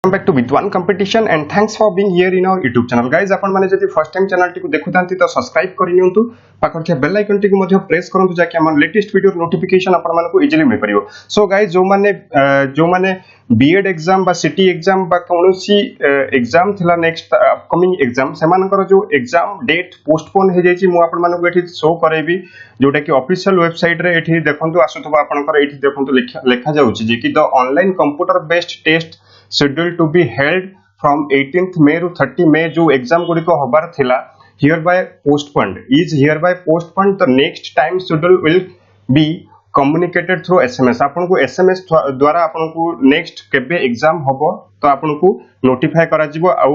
Welcome back to Vidwan Competition and thanks for being here in our YouTube channel. Guys, आपण माने जदि first time channel T को देखुथांती तो subscribe करि नियंतु पाखर के बेल आइकन टी को मध्ये प्रेस करंतु जाके हमर लेटेस्ट वीडियो नोटिफिकेशन आपण मानको इजीली मिल परियो। सो गाइस, जो माने बीएड एग्जाम बा सिटी एग्जाम बा कोनोसी एग्जाम थिला नेक्स्ट अपकमिंग एग्जाम सेमानकर जो एग्जाम डेट पोस्टपोन हे जायछि मु आपण मानको एठी शो करैबी जोटा कि ऑफिशियल वेबसाइट रे एठी देखंतु आसुथबा आपनकर एठी देखंतु लेखा जाउछि जे कि the online computer based test scheduled to be held from 18th May to 30 May जो एग्जाम गुडी को हबार थिला hereby postponed the next time schedule will be communicated through SMS आपन को SMS द्वारा आपन को नेक्स्ट केबे एग्जाम हबो तो आपन को नोटिफाई करा जिवो आ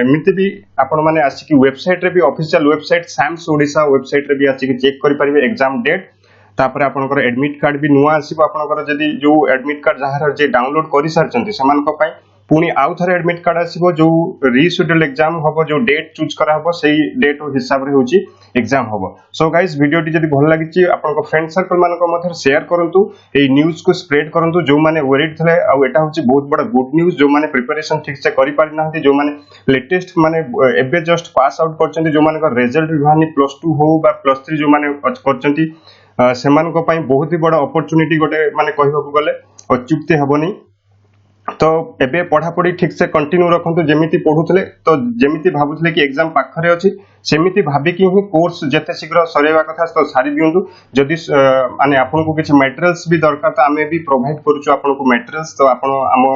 एमिति भी आपन माने आसी कि वेबसाइट रे भी official website SAMS Odisha website रे भी आसी कि चेक करि परिबे एग्जाम डेट तापर आपनकर एडमिट कार्ड भी नुआ आसीबो आपनकर जदी जो एडमिट कार्ड जहार जे डाउनलोड करि सारचंती समान को पई पुनी आउ थरे एडमिट कार्ड आसीबो जो रीशेड्यूल एग्जाम हबो जो डेट चूज करा हबो सेही डेट हिसाब रे होची एग्जाम हबो। सो गाइस, वीडियो टी जदी भल लागिची आपनकर फ्रेंड सर्कल मानको मध्ये शेयर करंतु ए न्यूज़ को स्प्रेड करंतु जो माने वरीड थले आ एटा होची बहुत बड़ा गुड न्यूज़ जो माने प्रिपरेशन ठीक से करि पारि नाहंती जो माने लेटेस्ट माने एबे जस्ट पास आउट करचंती जो माने का रिजल्ट विभानी +2 हो बा +3 जो माने करचंती सेमान को पाई बहुत ही बड़ा अपॉर्चुनिटी गोटे माने कहबो गले अचुक्ति हबोनी। तो एबे पढ़ा पढ़ी ठीक से कंटिन्यू रखंतु जेमिति पढुथले तो जेमिति भाबुथले कि एग्जाम पाखरे अछि सेमिति भाबी कि ही कोर्स जते शीघ्र सरेवा कथा तो सारी दियंतु जदि माने आपन को किछ मटेरियल्स भी दरकार त आमे भी प्रोवाइड करूछु आपन को मटेरियल्स तो आपन हम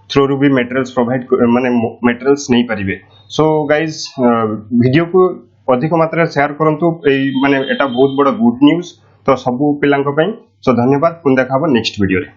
थ्रू रू भी मटेरियल्स प्रोवाइड माने मटेरियल्स नहीं परिबे। सो गाइस, वीडियो को अधिक मात्रा शेयर करंतु माने एटा बहुत बड़ा गुड न्यूज़ तो सबु पिलांको पई। सो धन्यवाद, पुन देखाबो नेक्स्ट वीडियो रे।